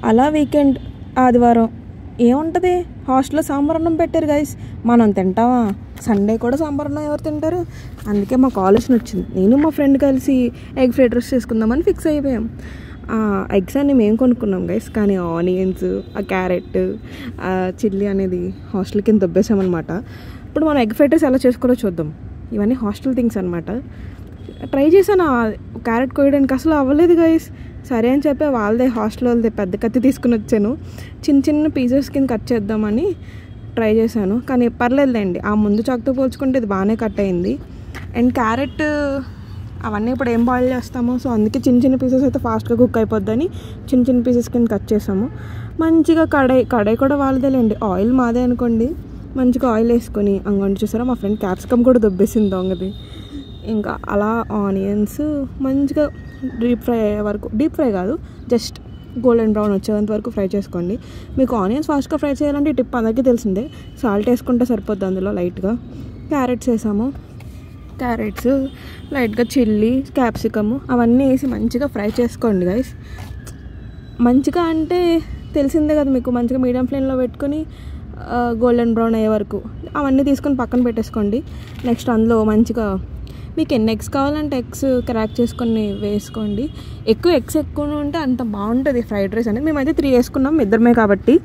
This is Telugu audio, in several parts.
అలా వీకెండ్ ఆదివారం ఏముంటుంది, హాస్టల్లో సాంబార్ అన్నం పెట్టారు గైస్. మనం తింటామా? సండే కూడా సాంబార్ అన్నం ఎవరు తింటారు? అందుకే మాకు ఆలోచన వచ్చింది. నేను మా ఫ్రెండ్ కలిసి ఎగ్ ఫ్రైడ్ రైస్ చేసుకుందామని ఫిక్స్ అయిపోయాం. ఎగ్స్ అన్ని మేము కొనుక్కున్నాం గైస్, కానీ ఆనియన్స్, ఆ క్యారెట్, చిల్లీ అనేది హాస్టల్ కింద దొబ్బేసామన్నమాట. ఇప్పుడు మనం ఎగ్ ఫ్రైడ్ రైస్ ఎలా చేసుకోవాలో చూద్దాం. ఇవన్నీ హాస్టల్ థింగ్స్ అనమాట. ట్రై చేశాను క్యారెట్ కోయడానికి, అసలు అవ్వలేదు గైస్. సరే అని చెప్పి వాళ్ళదే హాస్టల్ వాళ్ళదే పెద్ద కత్తి తీసుకుని వచ్చాను. చిన్న చిన్న పీసెస్ కింద కట్ చేద్దామని ట్రై చేశాను, కానీ పర్లేదులేండి. ఆ ముందు చాకుతో పోల్చుకుంటే ఇది బాగానే కట్ అయింది. అండ్ క్యారెట్ అవన్నీ ఇప్పుడు ఏం బాయిల్ చేస్తాము, సో అందుకే చిన్న చిన్న పీసెస్ అయితే ఫాస్ట్గా కుక్ అయిపోద్దని చిన్న చిన్న పీసెస్ కింద కట్ చేసాము. మంచిగా కడాయి కూడా వాళ్ళదేలేండి, ఆయిల్ మాదే అనుకోండి. మంచిగా ఆయిల్ వేసుకొని అంగొండి చూసారా, మా ఫ్రెండ్ క్యాప్సికమ్ కూడా దొబ్బేసింది దొంగది. ఇంకా అలా ఆనియన్స్ మంచిగా డీప్ ఫ్రై అయ్యే వరకు, డీప్ ఫ్రై కాదు, జస్ట్ గోల్డెన్ బ్రౌన్ వచ్చేంత వరకు ఫ్రై చేసుకోండి. మీకు ఆనియన్స్ ఫాస్ట్గా ఫ్రై చేయాలంటే ఈ టిప్ అందరికీ తెలిసిందే. సాల్ట్ వేసుకుంటే సరిపోద్ది అందులో లైట్గా. క్యారెట్స్ వేసాము, క్యారెట్స్ లైట్గా చిల్లీ, క్యాప్సికమ్ అవన్నీ వేసి మంచిగా ఫ్రై చేసుకోండి గైస్. మంచిగా అంటే తెలిసిందే కదా మీకు, మంచిగా మీడియం ఫ్లేమ్లో పెట్టుకొని గోల్డెన్ బ్రౌన్ అయ్యే వరకు అవన్నీ తీసుకొని పక్కన పెట్టేసుకోండి. నెక్స్ట్ అందులో మంచిగా మీకు ఎన్ని ఎగ్స్ కావాలంటే ఎగ్స్ క్రాక్ చేసుకొని వేసుకోండి. ఎగ్స్ ఎక్కువ ఉంటే అంత బాగుంటుంది ఫ్రైడ్ రైస్ అనేది. మేమైతే 3 వేసుకున్నాం, ఇద్దరమే కాబట్టి.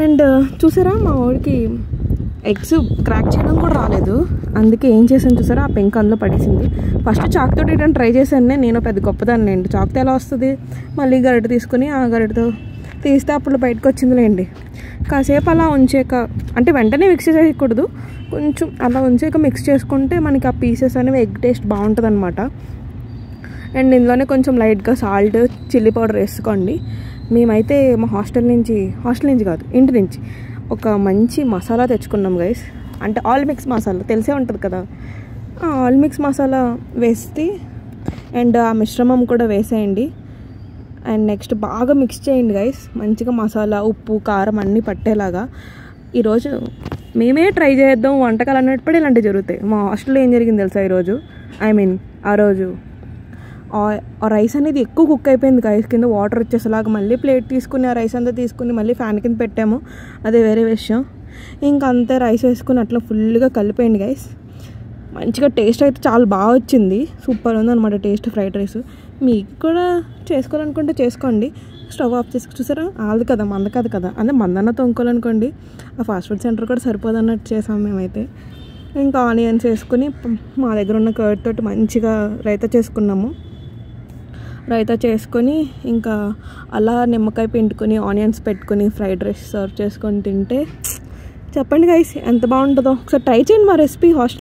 అండ్ చూసారా, మా వాడికి ఎగ్స్ క్రాక్ చేయడం కూడా రాలేదు. అందుకే ఏం చేశాను చూసారా, ఆ పెంక్ అందులో పడేసింది. ఫస్ట్ చాక్తో తీయడానికి ట్రై చేశాను నేను, పెద్ద గొప్పదాన్ని అండి. చాక్తో ఎలా వస్తుంది, మళ్ళీ గరిటె తీసుకుని ఆ గరిటెతో తీస్తే అప్పుడు బయటకు వచ్చిందిలేండి. కాసేపు అలా ఉంచాక, అంటే వెంటనే మిక్స్ చేయకూడదు, కొంచెం అలా ఉంచాక మిక్స్ చేసుకుంటే మనకి ఆ పీసెస్ అనేవి ఎగ్ టేస్ట్ బాగుంటుంది అనమాట. అండ్ ఇందులోనే కొంచెం లైట్గా సాల్ట్, చిల్లీ పౌడర్ వేసుకోండి. మేమైతే మా హాస్టల్ నుంచి కాదు, ఇంటి నుంచి ఒక మంచి మసాలా తెచ్చుకున్నాం గైస్. అంటే ఆల్ మిక్స్ మసాలా తెలిసే ఉంటుంది కదా, ఆల్ మిక్స్ మసాలా వేసి అండ్ ఆ మిశ్రమం కూడా వేసేయండి. అండ్ నెక్స్ట్ బాగా మిక్స్ చేయండి గైస్, మంచిగా మసాలా, ఉప్పు, కారం అన్నీ పట్టేలాగా. ఈరోజు మేమే ట్రై చేద్దాం వంటకాలు అన్నప్పుడు ఇలాంటివి జరుగుతాయి. మా హాస్టల్లో ఏం జరిగింది తెలుసా ఈరోజు, ఆ రోజు ఆ రైస్ అనేది ఎక్కువ కుక్ అయిపోయింది గైస్. కింద వాటర్ వచ్చేసేలాగా మళ్ళీ ప్లేట్ తీసుకుని ఆ రైస్ అంతా తీసుకుని మళ్ళీ ఫ్యాన్ కింద పెట్టాము, అదే వేరే విషయం. ఇంకా అంతే రైస్ వేసుకుని అట్లా ఫుల్గా కలిపేయండి గైస్. మంచిగా టేస్ట్ అయితే చాలా బాగా వచ్చింది, సూపర్ ఉందన్నమాట టేస్ట్ ఫ్రైడ్ రైస్. మీకు కూడా చేసుకోవాలనుకుంటే చేసుకోండి. స్టవ్ ఆఫ్ చేసి చూసారా, ఆది కదా మంద కాదు కదా, అంటే మందన్న తొంకోవాలనుకోండి. ఆ ఫాస్ట్ ఫుడ్ సెంటర్ కూడా సరిపోదు అన్నట్టు చేసాం మేమైతే. ఇంకా ఆనియన్స్ వేసుకుని మా దగ్గర ఉన్న కర్డ్ తోటి మంచిగా రైతా చేసుకున్నాము. రైతా చేసుకొని ఇంకా అలా నిమ్మకాయ పిండుకొని ఆనియన్స్ పెట్టుకొని ఫ్రైడ్ రైస్ సర్వ్ చేసుకొని తింటే చెప్పండి గైస్ ఎంత బాగుంటుందో. ఒకసారి ట్రై చేయండి మా రెసిపీ. హాస్టల్